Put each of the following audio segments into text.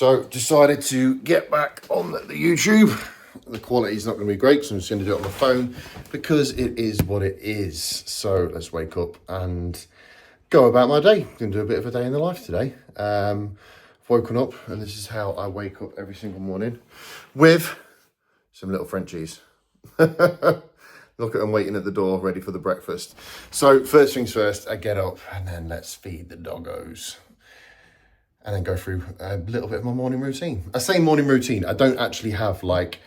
So decided to get back on the YouTube. The quality is not going to be great, so I'm just going to do it on the phone because it is what it is. So let's wake up and go about my day. Going to do a bit of a day in the life today. I've woken up and this is how I wake up every single morning with some little Frenchies. Look at them waiting at the door, ready for the breakfast. So first things first, I get up and then let's feed the doggos. And then go through a little bit of my morning routine. I say morning routine, I don't actually have like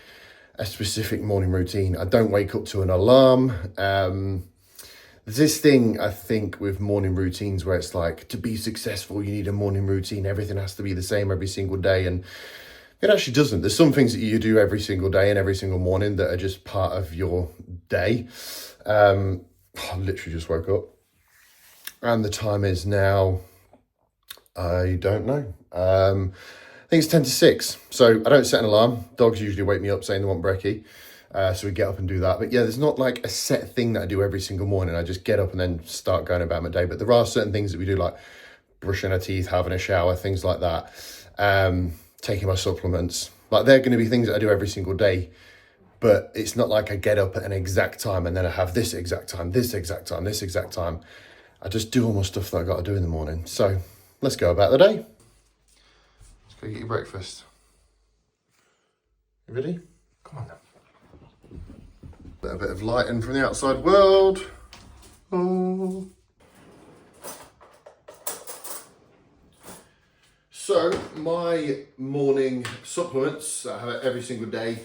a specific morning routine. I don't wake up to an alarm. There's this thing, I think, with morning routines where it's like, to be successful, you need a morning routine. Everything has to be the same every single day. And it actually doesn't. There's some things that you do every single day and every single morning that are just part of your day. I literally just woke up. And the time is now, I don't know. I think it's 10 to 6. So I don't set an alarm. Dogs usually wake me up saying they want brekkie. So we get up and do that. But yeah, there's not like a set thing that I do every single morning. I just get up and then start going about my day. But there are certain things that we do, like brushing our teeth, having a shower, things like that. Taking my supplements. Like they're going to be things that I do every single day. But it's not like I get up at an exact time and then I have this exact time, this exact time, this exact time. I just do all my stuff that I got to do in the morning. So let's go about the day. Let's go get your breakfast. You ready? Come on then. A bit of lighting from the outside world. Oh. So my morning supplements that I have every single day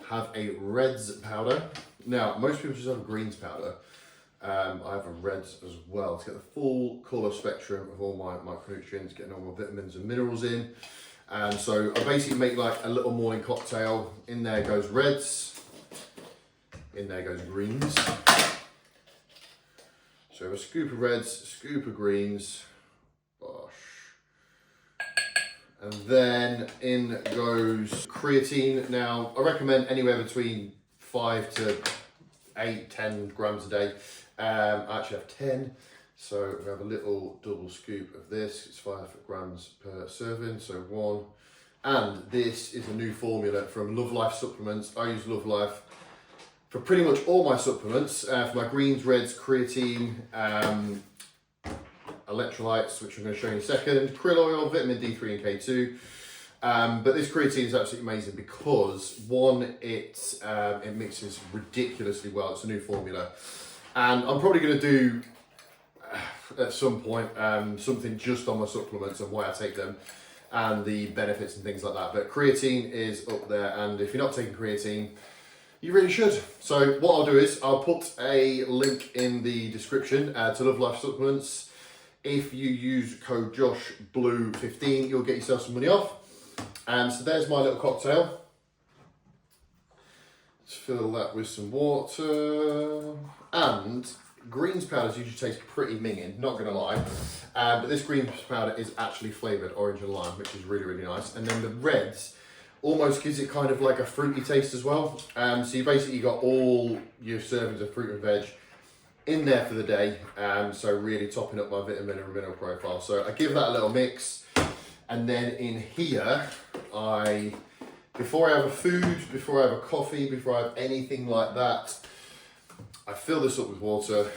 have a Reds powder. Now, most people just have a greens powder. I have a Reds as well to get the full colour spectrum of all my micronutrients, getting all my vitamins and minerals in. And so I basically make like a little morning cocktail. In there goes Reds, in there goes greens. So a scoop of Reds, scoop of greens, bosh. And then in goes creatine. Now I recommend anywhere between 5 to 8, 10 grams a day. I actually have 10, so we have a little double scoop of this. It's 5 grams per serving, so 1. And this is a new formula from Love Life Supplements. I use Love Life for pretty much all my supplements, for my greens, reds, creatine, electrolytes, which I'm going to show you in a second, krill oil, vitamin D3 and K2. But this creatine is absolutely amazing because one, it mixes ridiculously well. It's a new formula. And I'm probably going to do, at some point, something just on my supplements and why I take them and the benefits and things like that. But creatine is up there, and if you're not taking creatine, you really should. So what I'll do is I'll put a link in the description to Love Life Supplements. If you use code JoshBlue15, you'll get yourself some money off. And so there's my little cocktail. Let's fill that with some water. And greens powders usually taste pretty minging, not gonna lie. But this greens powder is actually flavoured orange and lime, which is really, really nice. And then the reds almost gives it kind of like a fruity taste as well. So you basically got all your servings of fruit and veg in there for the day. So really topping up my vitamin and mineral profile. So I give that a little mix. And then in here, before I have a food, before I have a coffee, before I have anything like that, I fill this up with water.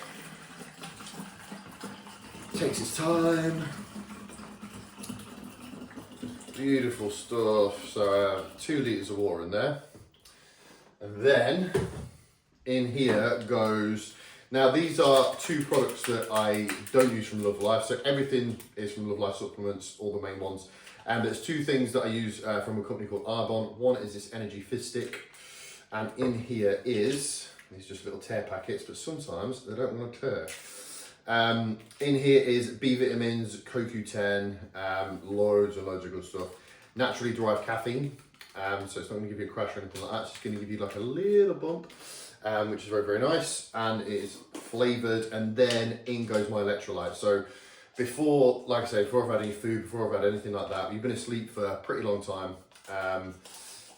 Takes its time. Beautiful stuff. So I have 2 litres of water in there. And then in here goes, now these are 2 products that I don't use from Love Life. So everything is from Love Life Supplements, all the main ones. And there's 2 things that I use from a company called Arbonne. One is this Energy Fizz Stick. And in here is, these just little tear packets, but sometimes they don't want to tear. In here is B vitamins, CoQ10, loads and loads of good stuff. Naturally derived caffeine. So it's not going to give you a crash or anything like that. It's just going to give you like a little bump. Which is very, very nice, and it is flavoured. And then in goes my electrolytes. So before, like I say, before I've had any food, before I've had anything like that, you've been asleep for a pretty long time.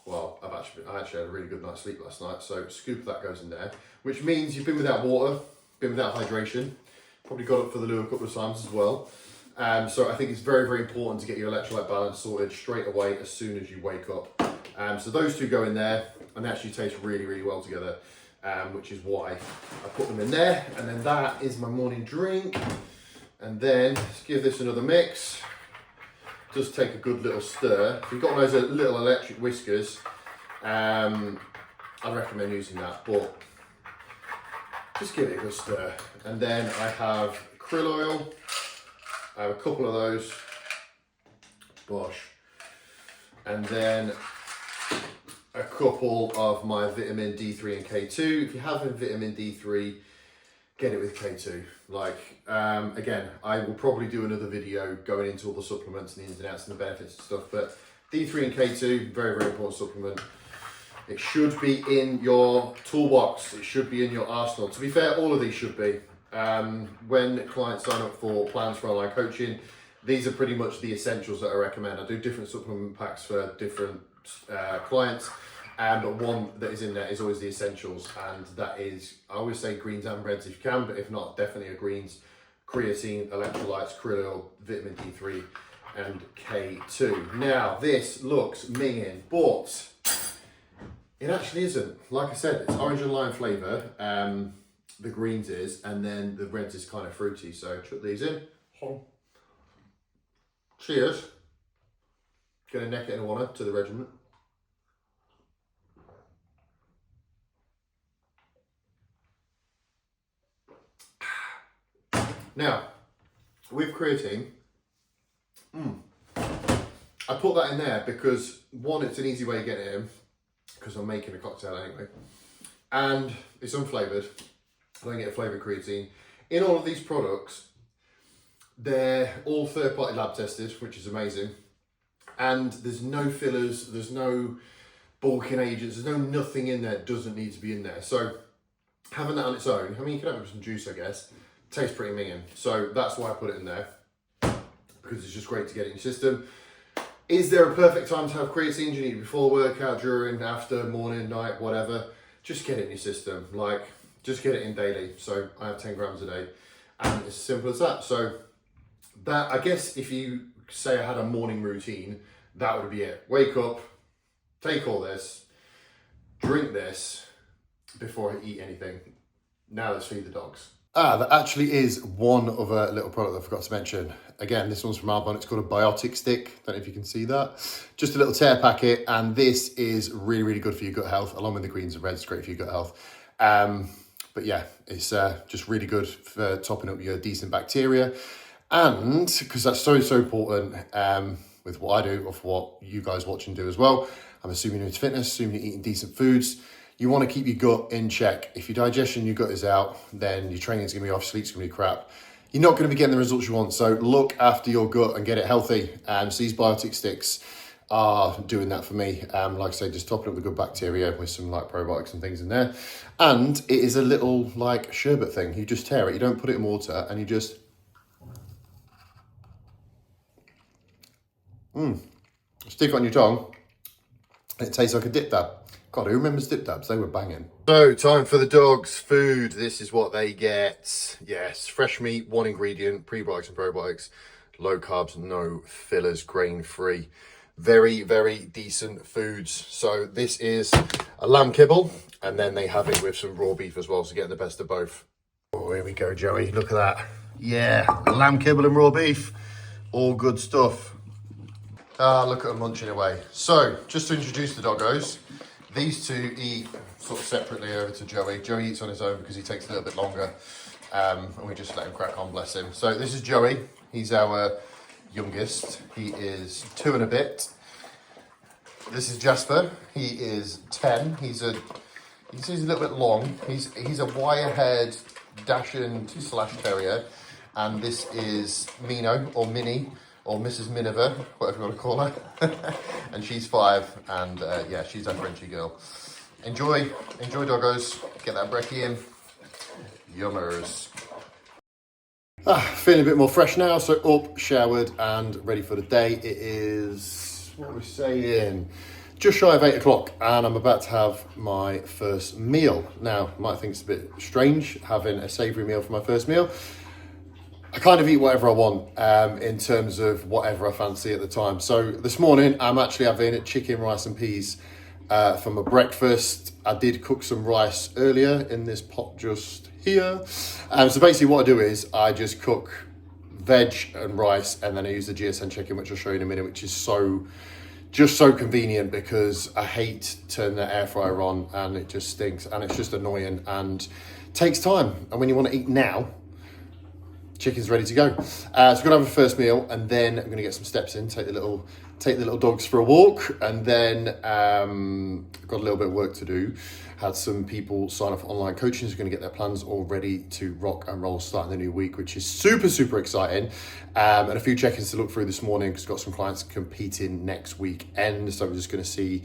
Well, I actually had a really good night's sleep last night, so a scoop of that goes in there, which means you've been without water, been without hydration, probably got up for the loo a couple of times as well. So I think it's very, very important to get your electrolyte balance sorted straight away as soon as you wake up. So those two go in there and they actually taste really, really well together, which is why I put them in there. And then that is my morning drink. And then let's give this another mix. Just take a good little stir. If you've got those little electric whiskers, I'd recommend using that, but just give it a good stir. And then I have krill oil. I have a couple of those. Bosh. And then a couple of my vitamin D3 and K2. If you have vitamin D3, get it with K2. Like, again, I will probably do another video going into all the supplements and the ins and outs and the benefits and stuff, but D3 and K2, very, very important supplement. It should be in your toolbox. It should be in your arsenal. To be fair, all of these should be. When clients sign up for plans for online coaching, these are pretty much the essentials that I recommend. I do different supplement packs for different clients, but one that is in there is always the essentials, and that is, I always say greens and reds if you can, but if not, definitely a greens, creatine, electrolytes, krill oil, vitamin D3 and K2. Now this looks minging, but it actually isn't. Like I said, it's orange and lime flavour, the greens is, and then the reds is kind of fruity. So chuck these in. Cheers. Gonna neck it in a wanna to the regiment. Now, with creatine, I put that in there because one, it's an easy way to get it in, because I'm making a cocktail anyway, and it's unflavoured. I don't get flavoured creatine. In all of these products, they're all third-party lab tested, which is amazing, and there's no fillers, there's no bulking agents, there's no nothing in there that doesn't need to be in there. So having that on its own, I mean, you can have it with some juice, I guess, tastes pretty minging. So that's why I put it in there, because it's just great to get it in your system. Is there a perfect time to have creatine? Do you need it before workout, during, after, morning, night, whatever? Just get it in your system. Like, just get it in daily. So I have 10 grams a day, and it's as simple as that. So that, I guess, if you say I had a morning routine, that would be it. Wake up, take all this, drink this before I eat anything. Now let's feed the dogs. That actually is one other little product I forgot to mention. Again, this one's from Arbonne. It's called a biotic stick. Don't know if you can see that. Just a little tear packet, and this is really, really good for your gut health, along with the greens and reds. It's great for your gut health. But yeah, it's just really good for topping up your decent bacteria. And because that's so, so important with what I do, of what you guys watching do as well. I'm assuming you're into fitness, assuming you're eating decent foods. You want to keep your gut in check. If your digestion, your gut is out, then your training's going to be off, sleep's going to be crap. You're not going to be getting the results you want. So look after your gut and get it healthy. So these biotic sticks are doing that for me. Like I say, just topping up the good bacteria with some like probiotics and things in there. And it is a little like sherbet thing. You just tear it, you don't put it in water, and you just stick it on your tongue. It tastes like a dip dab. God, who remembers dip dabs? They were banging. So, time for the dogs' food. This is what they get. Yes, fresh meat, one ingredient, prebiotics and probiotics, low carbs, no fillers, grain-free. Very, very decent foods. So this is a lamb kibble, and then they have it with some raw beef as well, so getting the best of both. Oh, here we go, Joey. Look at that. Yeah, lamb kibble and raw beef. All good stuff. Look at them munching away. So, just to introduce the doggos, these two eat sort of separately over to Joey. Joey eats on his own because he takes a little bit longer, and we just let him crack on, bless him. So this is Joey. He's our youngest. He is 2 and a bit. This is Jasper. He is 10. He's a little bit long. He's a wire-haired Dachshund / terrier, and this is Mino or Minnie, or Mrs. Miniver, whatever you want to call her. And she's 5, and yeah, she's a Frenchy girl. Enjoy doggos. Get that brekkie in. Yummers. Feeling a bit more fresh now, so up, showered, and ready for the day. It is, what are we saying? Just shy of 8 o'clock, and I'm about to have my first meal. Now, you might think it's a bit strange having a savoury meal for my first meal. I kind of eat whatever I want in terms of whatever I fancy at the time. So this morning I'm actually having chicken, rice and peas for my breakfast. I did cook some rice earlier in this pot just here. So basically what I do is I just cook veg and rice, and then I use the GSN chicken, which I'll show you in a minute, which is just so convenient because I hate turning the air fryer on and it just stinks and it's just annoying and takes time. And when you want to eat now, chicken's ready to go. So I'm gonna have a first meal, and then I'm gonna get some steps in, take the little dogs for a walk, and then got a little bit of work to do. Had some people sign up for online coaching, so going to get their plans all ready to rock and roll starting the new week, which is super exciting. And a few check-ins to look through this morning because got some clients competing next weekend. So we're just going to see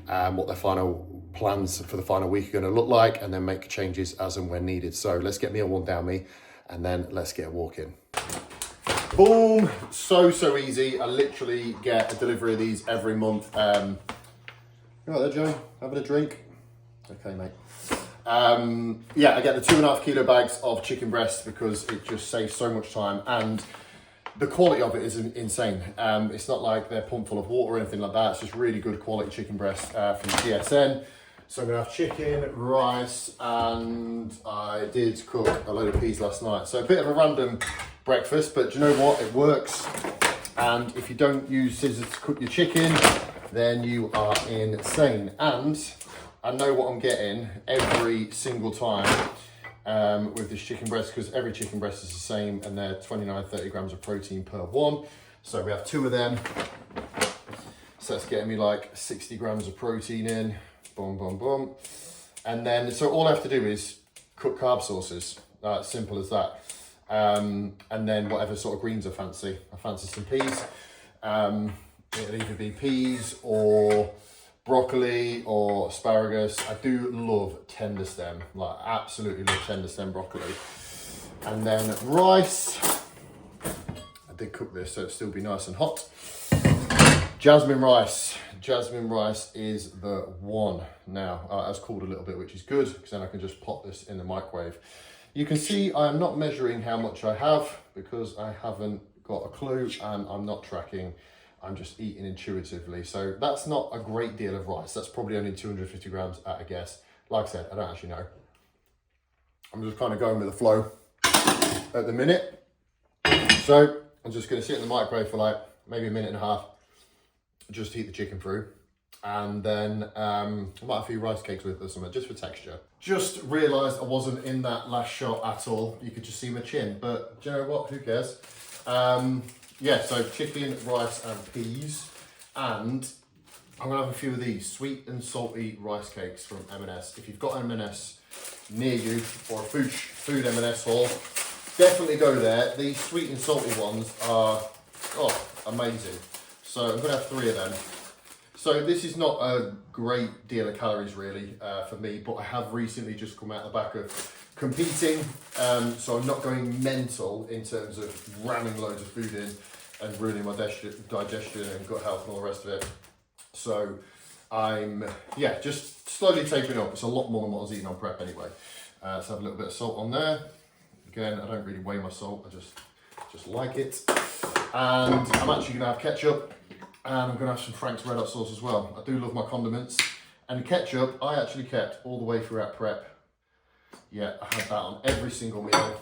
what their final plans for the final week are going to look like, and then make changes as and when needed. So let's get meal one down me, and then let's get walking. Boom, so easy. I literally get a delivery of these every month. You right there, Joe? Having a drink? Okay, mate. Yeah, I get the 2.5 kilo bags of chicken breast because it just saves so much time, and the quality of it is insane. It's not like they're pumped full of water or anything like that. It's just really good quality chicken breast from GSN. So I'm gonna have chicken, rice, and I did cook a load of peas last night. So a bit of a random breakfast, but do you know what? It works. And if you don't use scissors to cook your chicken, then you are insane. And I know what I'm getting every single time with this chicken breast, because every chicken breast is the same, and they're 29-30 grams of protein per one. So we have 2 of them. So that's getting me like 60 grams of protein in. Boom. And then, so all I have to do is cook carb sauces. Simple as that. And then whatever sort of greens I fancy. I fancy some peas. It'll either be peas or broccoli or asparagus. I do love tender stem, like absolutely love tender stem broccoli. And then rice. I did cook this so it'll still be nice and hot. Jasmine rice. Jasmine rice is the one. Now, that's cooled a little bit, which is good, because then I can just pop this in the microwave. You can see I am not measuring how much I have because I haven't got a clue, and I'm not tracking. I'm just eating intuitively. So that's not a great deal of rice. That's probably only 250 grams at a guess. Like I said, I don't actually know. I'm just kind of going with the flow at the minute. So I'm just going to sit in the microwave for like maybe a minute and a half. Just heat the chicken through, and then I might have a few rice cakes with it or something, just for texture. Just realised I wasn't in that last shot at all. You could just see my chin, but do you know what? Who cares? Yeah, so chicken, rice and peas, and I'm gonna have a few of these sweet and salty rice cakes from M&S. If you've got M&S near you, or a food M&S hall, definitely go there. These sweet and salty ones are, amazing. So I'm gonna have 3 of them. So this is not a great deal of calories really for me, but I have recently just come out the back of competing. So I'm not going mental in terms of ramming loads of food in and ruining my digestion and gut health and all the rest of it. So I'm, just slowly tapering up. It's a lot more than what I was eating on prep anyway. So I have a little bit of salt on there. Again, I don't really weigh my salt, I just like it. And I'm actually gonna have ketchup, and I'm gonna have some Frank's Red Hot sauce as well. I do love my condiments. And ketchup, I actually kept all the way throughout prep. Yeah, I had that on every single meal,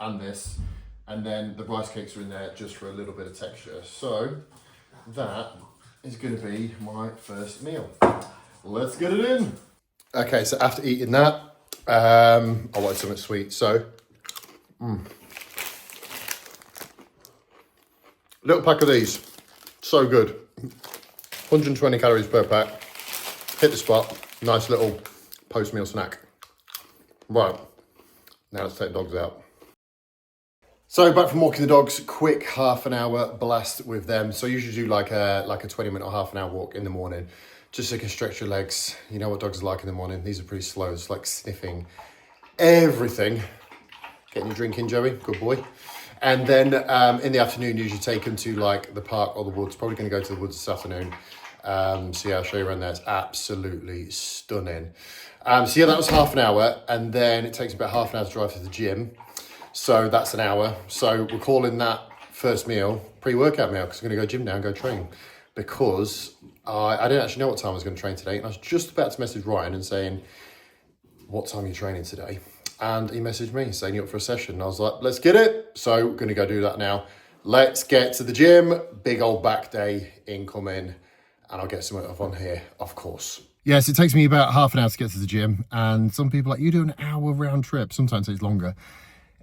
and this. And then the rice cakes are in there just for a little bit of texture. So that is gonna be my first meal. Let's get it in. Okay, so after eating that, I wanted something sweet, so. Little pack of these, so good. 120 calories per pack. Hit the spot, nice little post-meal snack. Right, now let's take the dogs out. So back from walking the dogs, quick half an hour blast with them. So I usually do like a 20-minute or half an hour walk in the morning, just so you can stretch your legs. You know what dogs are like in the morning. These are pretty slow. It's like sniffing everything. Getting your drink in, Joey, good boy. And then in the afternoon, usually take them to like the park or the woods. Probably going to go to the woods this afternoon. So yeah, I'll show you around there. It's absolutely stunning. So yeah, that was half an hour. And then it takes about half an hour to drive to the gym. So that's an hour. So we're calling that first meal pre-workout meal because I'm going to go gym now and go train because I didn't actually know what time I was going to train today. And I was just about to message Ryan and saying, what time are you training today? And he messaged me saying you're up for a session. And I was like, let's get it. So we're going to go do that now. Let's get to the gym. Big old back day incoming. And I'll get some of on here, of course. Yes, it takes me about half an hour to get to the gym. And some people are like, you do an hour round trip. Sometimes it's longer.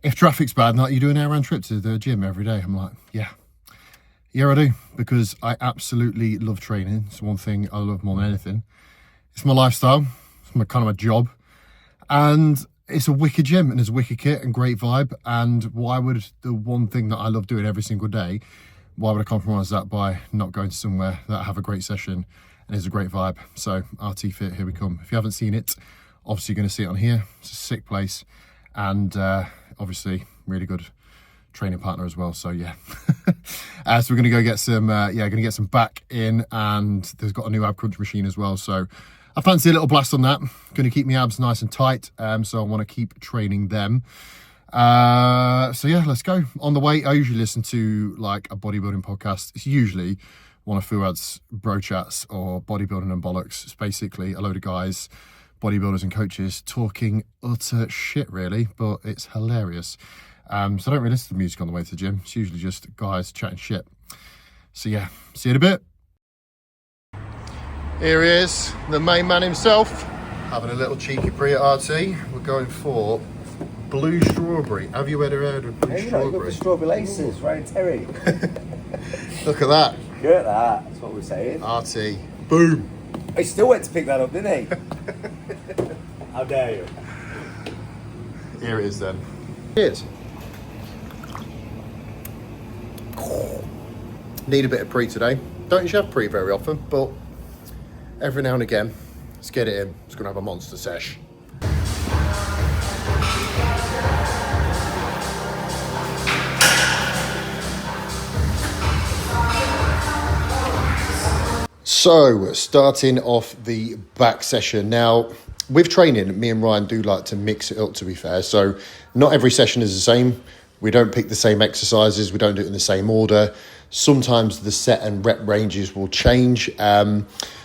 If traffic's bad, like you do an hour round trip to the gym every day. I'm like, yeah, I do. Because I absolutely love training. It's one thing I love more than anything. It's my lifestyle. It's kind of my job. And it's a wicked gym and there's a wicked kit and great vibe. And why would the one thing that I love doing every single day, why would I compromise that by not going to somewhere that have a great session and is a great vibe? So RT Fit, here we come. If you haven't seen it, obviously you're going to see it on here. It's a sick place and obviously really good training partner as well. So yeah, so we're going to go get some, going to get some back in, and there's got a new ab crunch machine as well. So I fancy a little blast on that. Going to keep my abs nice and tight. So I want to keep training them. So yeah, let's go. On the way, I usually listen to like a bodybuilding podcast. It's usually one of Fuad's bro chats or bodybuilding and bollocks. It's basically a load of guys, bodybuilders and coaches talking utter shit really, but it's hilarious. So I don't really listen to music on the way to the gym. It's usually just guys chatting shit. So yeah, see you in a bit. Here he is, the main man himself, having a little cheeky pre at RT. We're going for blue strawberry. Have you ever heard of blue strawberry? Look at the strawberry laces, right, Terry? Look at that. Look at that, that's what we're saying. RT, boom. He still went to pick that up, didn't he? How dare you? Here it is then. Cheers. Need a bit of pre today. Don't usually have pre very often, but every now and again, let's get it in. It's gonna have a monster sesh. So, starting off the back session. Now, with training, me and Ryan do like to mix it up, to be fair. So, not every session is the same. We don't pick the same exercises. We don't do it in the same order. Sometimes the set and rep ranges will change.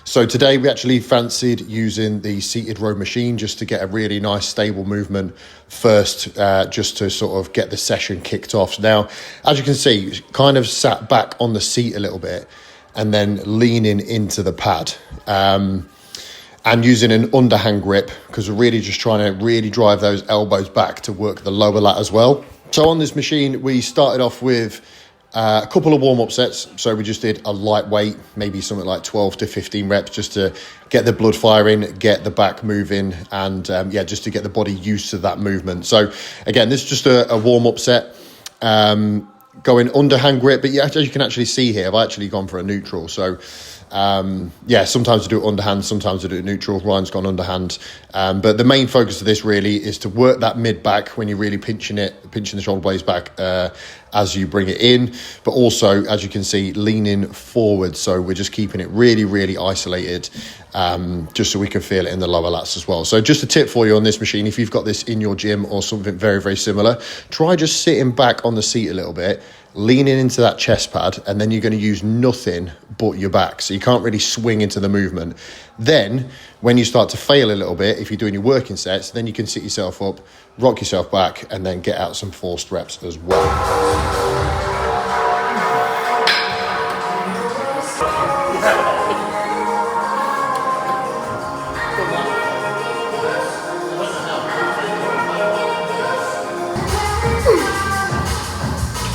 So today we actually fancied using the seated row machine just to get a really nice stable movement first, just to sort of get the session kicked off. Now, as you can see, kind of sat back on the seat a little bit and then leaning into the pad. And using an underhand grip because we're really just trying to really drive those elbows back to work the lower lat as well. So on this machine, we started off with a couple of warm-up sets. So we just did a lightweight, maybe something like 12 to 15 reps just to get the blood firing, get the back moving, and just to get the body used to that movement. So again, this is just a warm-up set. Going underhand grip, but as you can actually see here, I've actually gone for a neutral. So sometimes I do it underhand, sometimes I do it neutral. Ryan's gone underhand. But the main focus of this really is to work that mid back when you're really pinching the shoulder blades back as you bring it in. But also, as you can see, leaning forward. So we're just keeping it really, really isolated, just so we can feel it in the lower lats as well. So just a tip for you on this machine, if you've got this in your gym or something very, very similar, try just sitting back on the seat a little bit, leaning into that chest pad, and then you're going to use nothing but your back. So you can't really swing into the movement. Then when you start to fail a little bit, if you're doing your working sets, then you can sit yourself up, rock yourself back, and then get out some forced reps as well.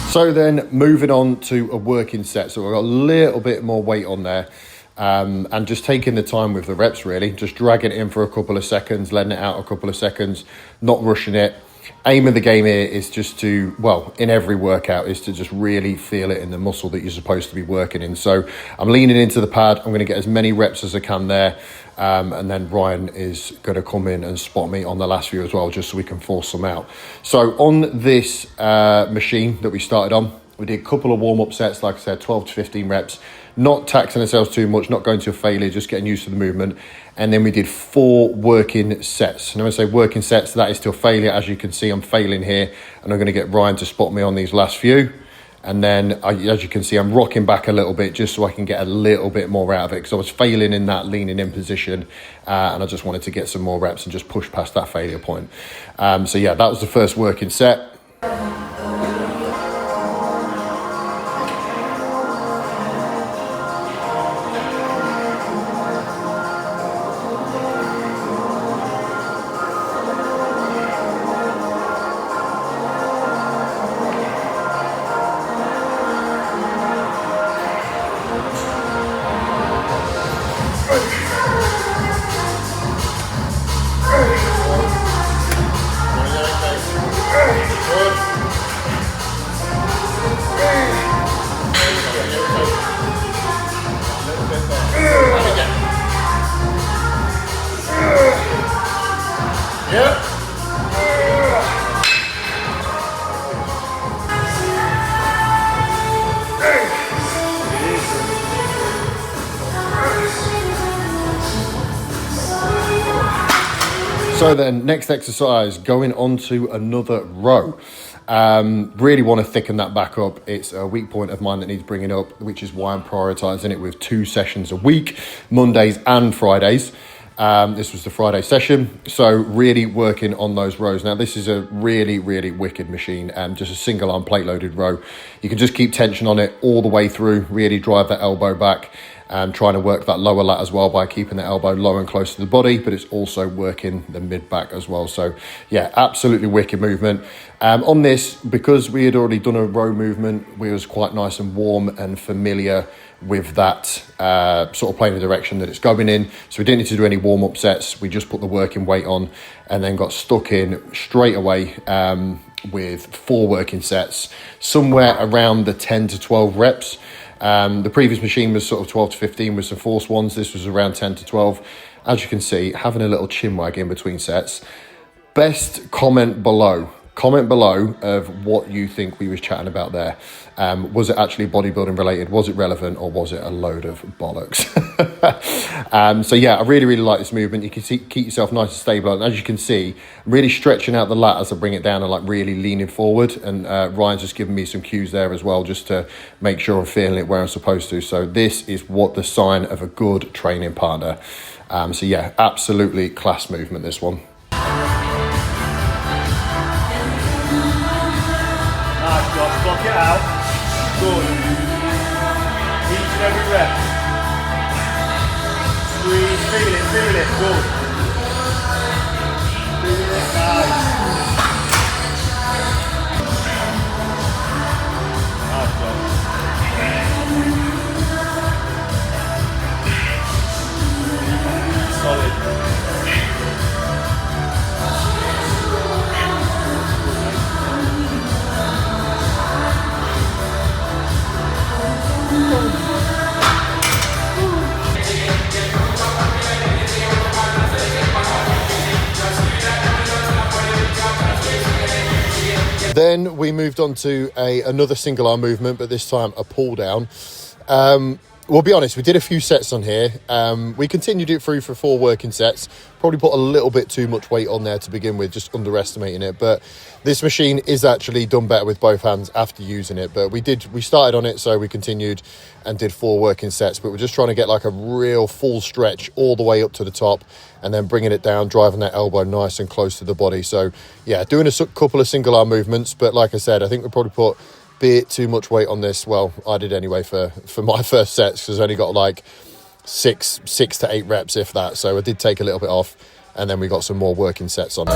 So then moving on to a working set. So we've got a little bit more weight on there, and just taking the time with the reps really, just dragging it in for a couple of seconds, letting it out a couple of seconds, not rushing it. Aim of the game here is just to, in every workout, is to just really feel it in the muscle that you're supposed to be working in. So I'm leaning into the pad. I'm going to get as many reps as I can there. And then Ryan is going to come in and spot me on the last few as well, just so we can force some out. So on this machine that we started on, we did a couple of warm-up sets, like I said, 12 to 15 reps, not taxing ourselves too much, not going to a failure, just getting used to the movement. And then we did 4 working sets. And when I say working sets, that is still failure. As you can see, I'm failing here, and I'm going to get Ryan to spot me on these last few. And then, as you can see, I'm rocking back a little bit just so I can get a little bit more out of it, because I was failing in that leaning in position, and I just wanted to get some more reps and just push past that failure point. So yeah, that was the first working set. So then, next exercise, going on to another row. Really want to thicken that back up. It's a weak point of mine that needs bringing up, which is why I'm prioritizing it with 2 sessions a week, Mondays and Fridays. This was the Friday session, so really working on those rows. Now, this is a really, really wicked machine, just a single arm plate loaded row. You can just keep tension on it all the way through, really drive that elbow back. Trying to work that lower lat as well by keeping the elbow low and close to the body, but it's also working the mid back as well. So yeah, absolutely wicked movement. On this, because we had already done a row movement, we was quite nice and warm and familiar with that sort of playing the direction that it's going in. So we didn't need to do any warm-up sets. We just put the working weight on and then got stuck in straight away with 4 working sets, somewhere around the 10 to 12 reps. The previous machine was sort of 12 to 15 with some force ones. This was around 10 to 12. As you can see, having a little chin wag in between sets. Best comment below of what you think we was chatting about there. Was it actually bodybuilding related? Was it relevant, or was it a load of bollocks? So yeah, I really, really like this movement. You can keep yourself nice and stable. And as you can see, I'm really stretching out the lat as I bring it down and like really leaning forward. And Ryan's just giving me some cues there as well, just to make sure I'm feeling it where I'm supposed to. So this is what the sign of a good training partner. So yeah, absolutely class movement, this one. Block it out. Good. Each and every rep. Squeeze, feel it, feel it. Good. Feel it, nice. Nice job. Solid. Then we moved on to another single arm movement, but this time a pull down. We'll be honest, we did a few sets on here. We continued it through for 4 working sets. Probably put a little bit too much weight on there to begin with, just underestimating it. But this machine is actually done better with both hands after using it. But we started on it, so we continued and did 4 working sets. But we're just trying to get like a real full stretch all the way up to the top, and then bringing it down, driving that elbow nice and close to the body. So yeah, doing a couple of single arm movements. But like I said, I think we probably put bit too much weight on this. Well, I did anyway for my first sets, because I only got like six to 8 reps, if that. So I did take a little bit off, and then we got some more working sets on it.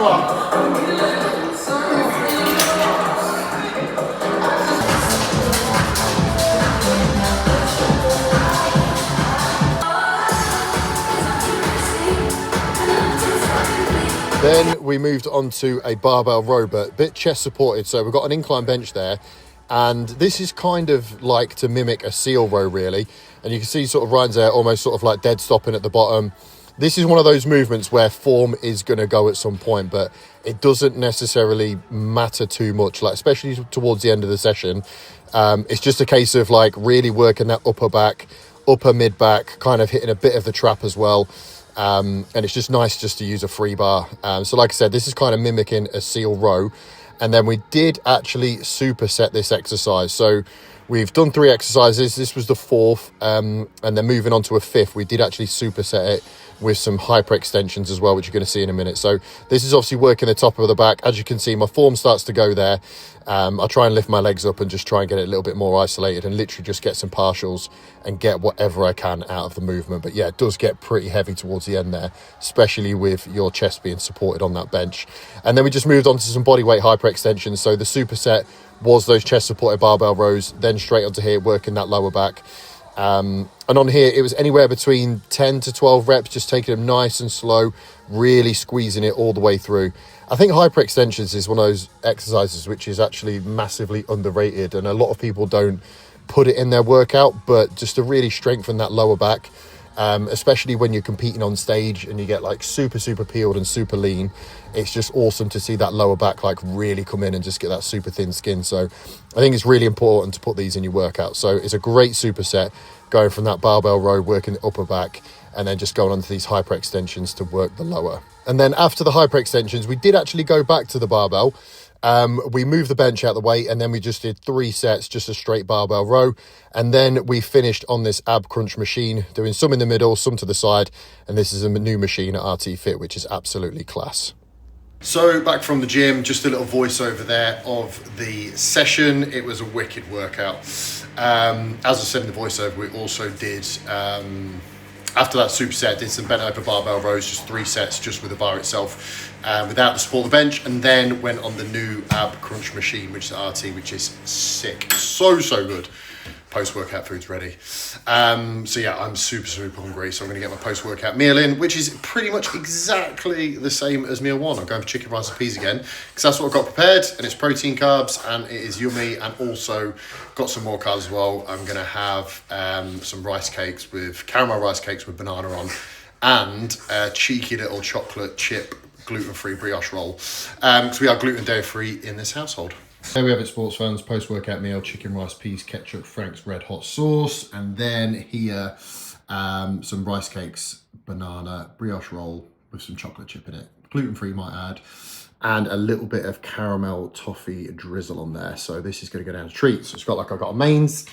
Then we moved on to a barbell row, but a bit chest supported. So we've got an incline bench there. And this is kind of like to mimic a seal row, really. And you can see sort of Ryan's there almost sort of like dead stopping at the bottom. This is one of those movements where form is going to go at some point, but it doesn't necessarily matter too much, like especially towards the end of the session. It's just a case of like really working that upper back, upper mid back, kind of hitting a bit of the trap as well. And it's just nice just to use a free bar. So like I said, this is kind of mimicking a seal row. And then we did actually superset this exercise. So we've done 3 exercises. This was the 4th. And then moving on to a 5th, we did actually superset it with some hyperextensions as well, which you're going to see in a minute. So this is obviously working the top of the back. As you can see, my form starts to go there. I try and lift my legs up and just try and get it a little bit more isolated and literally just get some partials and get whatever I can out of the movement. But yeah, it does get pretty heavy towards the end there, especially with your chest being supported on that bench. And then we just moved on to some bodyweight hyperextensions. So the superset was those chest supported barbell rows, then straight onto here, working that lower back. And on here, it was anywhere between 10 to 12 reps, just taking them nice and slow, really squeezing it all the way through. I think hyperextensions is one of those exercises which is actually massively underrated, and a lot of people don't put it in their workout, but just to really strengthen that lower back, especially when you're competing on stage and you get like super peeled and super lean, it's just awesome to see that lower back like really come in and just get that super thin skin. So I think it's really important to put these in your workout. So it's a great superset going from that barbell row, working the upper back, and then just going on to these hyper extensions to work the lower. And then after the hyper extensions, we did actually go back to the barbell. We moved the bench out of the way, and then we just did 3 sets, just a straight barbell row. And then we finished on this ab crunch machine, doing some in the middle, some to the side. And this is a new machine at RT Fit, which is absolutely class. So back from the gym, just a little voiceover there of the session. It was a wicked workout. As I said in the voiceover, we also did, after that superset, did some bent over barbell rows, just 3 sets just with the bar itself, without the support of the bench, and then went on the new ab crunch machine, which is RT, which is sick. So good. Post-workout food's ready. So yeah, I'm super hungry, so I'm going to get my post-workout meal in, which is pretty much exactly the same as meal 1. I'm going for chicken, rice and peas again, because that's what I've got prepared, and it's protein carbs, and it is yummy, and also got some more carbs as well. I'm going to have some rice cakes with caramel rice cakes with banana on, and a cheeky little chocolate chip gluten-free brioche roll, because we are gluten dairy-free in this household. There we have it, sports fans. Post-workout meal: chicken, rice, peas, ketchup, Frank's red hot sauce, and then here some rice cakes, banana, brioche roll with some chocolate chip in it, gluten-free might add, and a little bit of caramel toffee drizzle on there. So this is going to go down to treats. So it's got like I've got a mains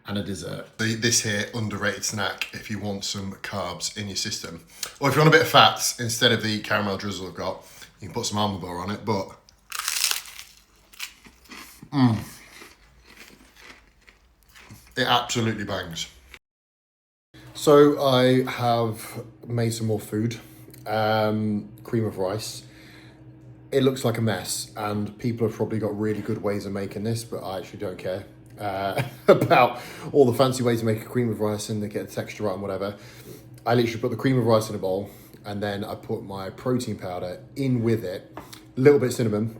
and a dessert. This here underrated snack if you want some carbs in your system, or if you want a bit of fats instead of the caramel drizzle I've got, you can put some almond butter on it, but. It absolutely bangs. So I have made some more food, cream of rice. It looks like a mess, and people have probably got really good ways of making this, but I actually don't care about all the fancy ways to make a cream of rice and to get the texture right and whatever. I literally put the cream of rice in a bowl, and then I put my protein powder in with it, a little bit of cinnamon,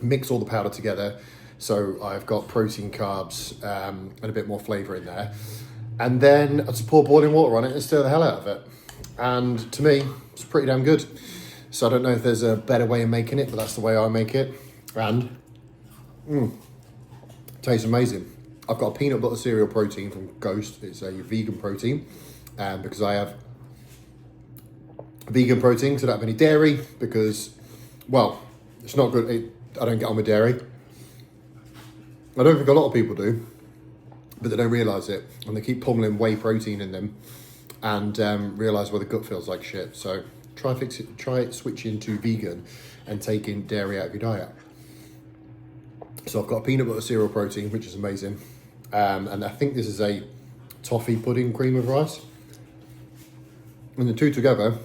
mix all the powder together. So I've got protein, carbs, and a bit more flavour in there. And then I just pour boiling water on it and stir the hell out of it. And to me, it's pretty damn good. So I don't know if there's a better way of making it, but that's the way I make it. And, tastes amazing. I've got a peanut butter cereal protein from Ghost. It's a vegan protein, because I have vegan protein, so I don't have any dairy, because, well, it's not good. I don't get on with dairy. I don't think a lot of people do, but they don't realise it, and they keep pummeling whey protein in them, and realise the gut feels like shit. So try switching to vegan and taking dairy out of your diet. So I've got a peanut butter cereal protein, which is amazing, and I think this is a toffee pudding cream of rice, and the two together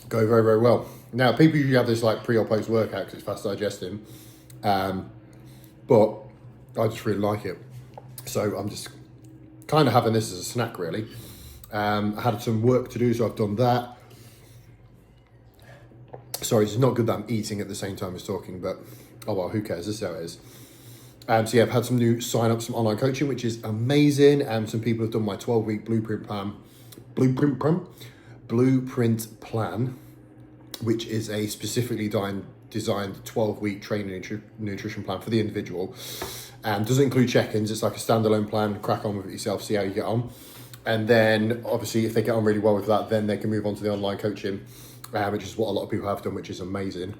go very well. Now, people usually have this like pre or post workout because it's fast digesting, but I just really like it. So I'm just kind of having this as a snack, really. I had some work to do, so I've done that. Sorry, it's not good that I'm eating at the same time as talking, but oh well, who cares? This is how it is. So yeah, I've had some new sign-ups, some online coaching, which is amazing. Some people have done my 12-week blueprint plan, which is a specifically designed 12-week training nutrition plan for the individual. Doesn't include check-ins. It's like a standalone plan. Crack on with it yourself, see how you get on. And then obviously if they get on really well with that, then they can move on to the online coaching, which is what a lot of people have done, which is amazing.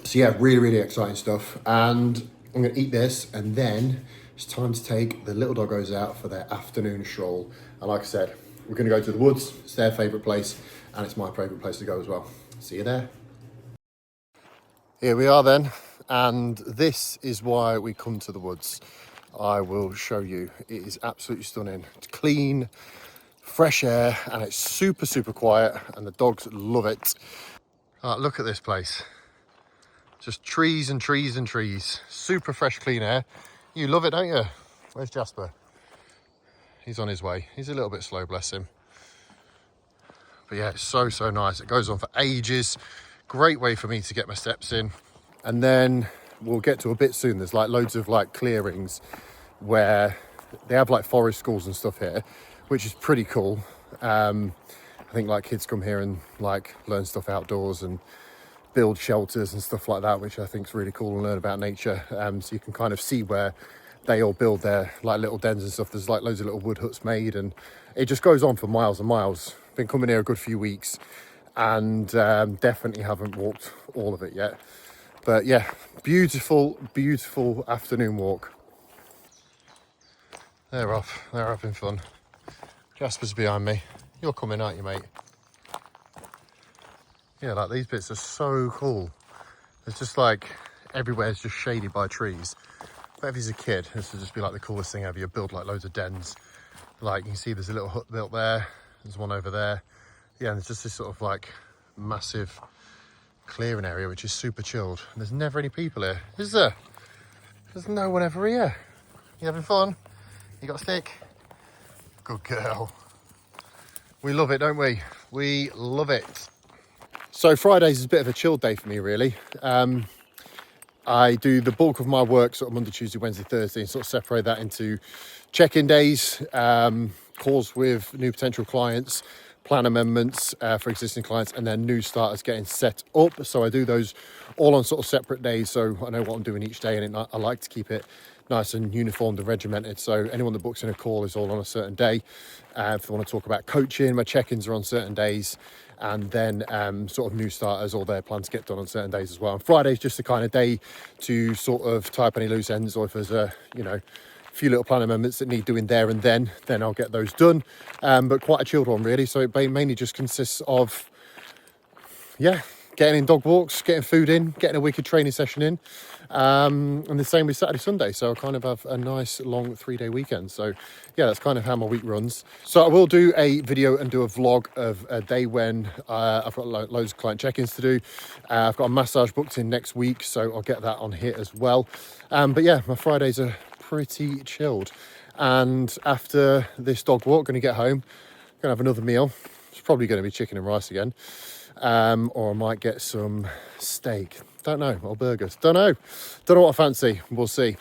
So yeah, really, really exciting stuff. And I'm gonna eat this, and then it's time to take the little doggos out for their afternoon stroll. And like I said, we're gonna go to the woods. It's their favorite place, and it's my favorite place to go as well. See you there. Here we are then, and this is why we come to the woods. I will show you. It is absolutely stunning. It's clean, fresh air, and it's super, super quiet, and the dogs love it. Look at this place. Just trees and trees and trees. Super fresh, clean air. You love it, don't you? Where's Jasper? He's on his way. He's a little bit slow, bless him. But yeah, it's so, so nice. It goes on for ages. Great way for me to get my steps in. And then we'll get to a bit soon. There's like loads of like clearings where they have like forest schools and stuff here, which is pretty cool. I think like kids come here and like learn stuff outdoors and build shelters and stuff like that, which I think is really cool, and learn about nature. So you can kind of see where they all build their like little dens and stuff. There's like loads of little wood huts made, and it just goes on for miles and miles. Been coming here a good few weeks, and definitely haven't walked all of it yet. But yeah, beautiful, beautiful afternoon walk. They're off. They're having fun. Jasper's behind me. You're coming, aren't you, mate? Yeah, like these bits are so cool. It's just like everywhere's just shaded by trees. But if he's a kid, this would just be like the coolest thing ever. You build like loads of dens. Like you can see there's a little hut built there. There's one over there. Yeah, and there's just this sort of like massive clearing area, which is super chilled. And there's never any people here, is there? There's no one ever here. You having fun? You got a stick? Good girl. We love it, don't we? We love it. So Fridays is a bit of a chill day for me, really. I do the bulk of my work sort of Monday, Tuesday, Wednesday, Thursday, and sort of separate that into check-in days, calls with new potential clients, plan amendments for existing clients, and then new starters getting set up. So I do those all on sort of separate days, so I know what I'm doing each day, and I like to keep it nice and uniformed and regimented. So anyone that books in a call is all on a certain day. If they want to talk about coaching, my check-ins are on certain days, and then sort of new starters, all their plans get done on certain days as well. And Friday's just the kind of day to sort of tie up any loose ends, or if there's a few little plan amendments that need doing there and then I'll get those done. But quite a chilled one, really. So it mainly just consists of getting in dog walks, getting food in, getting a wicked training session in, and the same with Saturday, Sunday. So I kind of have a nice long 3-day weekend. So yeah, that's kind of how my week runs. So I will do a video and do a vlog of a day when I've got loads of client check-ins to do. I've got a massage booked in next week, so I'll get that on here as well. But yeah, my Fridays are pretty chilled. And after this dog walk, going to get home, going to have another meal. It's probably going to be chicken and rice again. Or I might get some steak. Don't know, or burgers. Don't know what I fancy. We'll see.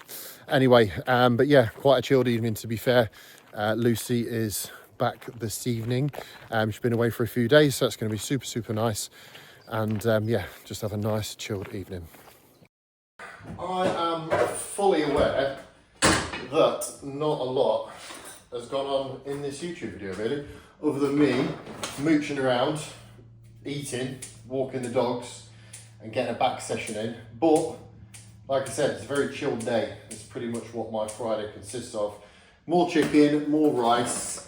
Anyway, but yeah, quite a chilled evening, to be fair. Lucy is back this evening. She's been away for a few days, so it's going to be super, super nice. And yeah, just have a nice chilled evening. I am fully aware that not a lot has gone on in this YouTube video, really, other than me mooching around, eating, walking the dogs, and getting a back session in. But like I said, it's a very chilled day. It's pretty much what my Friday consists of. More chicken, more rice.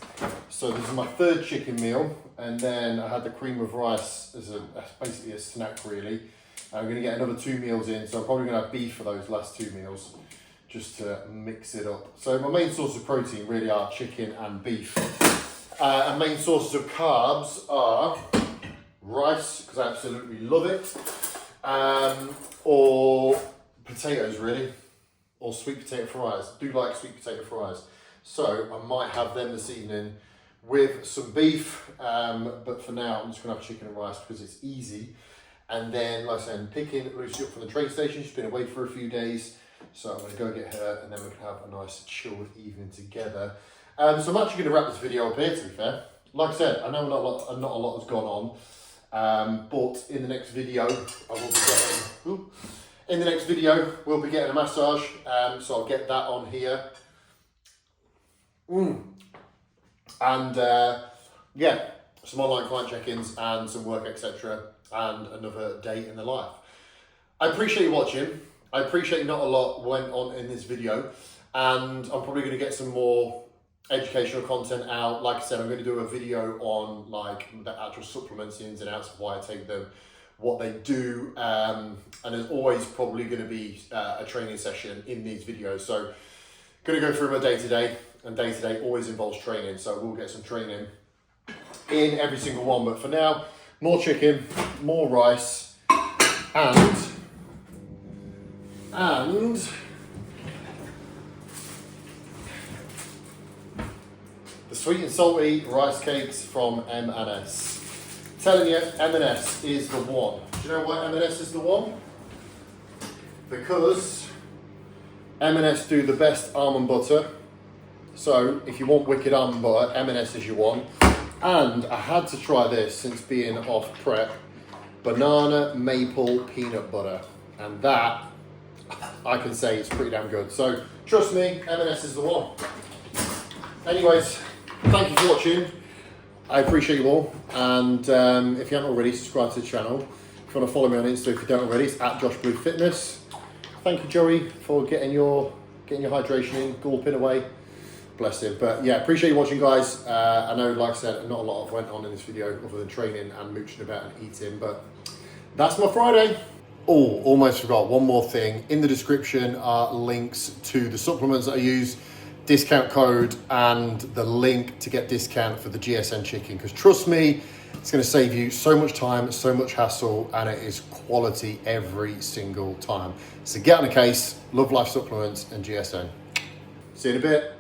So this is my third chicken meal, and then I had the cream of rice as basically a snack, really. I'm going to get another 2 meals in, so I'm probably going to have beef for those last 2 meals, just to mix it up. So my main source of protein really are chicken and beef. And main sources of carbs are rice, because I absolutely love it, or potatoes really, or sweet potato fries. I do like sweet potato fries. So I might have them this evening with some beef, but for now I'm just gonna have chicken and rice because it's easy. And then, like I said, I'm picking Lucy up from the train station. She's been away for a few days, so I'm gonna go get her and then we can have a nice chilled evening together. So I'm actually gonna wrap this video up here, to be fair. Like I said, I know not a lot has gone on, but in the next video, I will be getting, in the next video, we'll be getting a massage, so I'll get that on here. And yeah, some online client check-ins and some work, etc. and another day in the life. I appreciate you watching. I appreciate not a lot went on in this video, and I'm probably going to get some more educational content out. Like I said, I'm going to do a video on like the actual supplements, the ins and outs of why I take them, what they do, and there's always probably going to be a training session in these videos. So going to go through my day-to-day, and day-to-day always involves training, so we'll get some training in every single one. But for now, more chicken, more rice, and the sweet and salty rice cakes from M&S. Telling you, M&S is the one. Do you know why M&S is the one? Because M&S do the best almond butter. So if you want wicked almond butter, M&S is your one. And I had to try this since being off prep. Banana maple peanut butter. And that, I can say, is pretty damn good. So trust me, M&S is the one. Anyways, thank you for watching. I appreciate you all. And if you haven't already, subscribe to the channel. If you want to follow me on Insta, if you don't already, it's at Josh Blue Fitness. Thank you, Joey, for getting your hydration in, gulping away. Bless him. But yeah, appreciate you watching, guys. I know, like I said, not a lot went on in this video other than training and mooching about and eating, but that's my Friday. Oh, almost forgot one more thing. In the description are links to the supplements that I use, discount code, and the link to get discount for the GSN chicken. Because trust me, it's going to save you so much time, so much hassle, and it is quality every single time. So get on the case, Love Life Supplements and GSN. See you in a bit.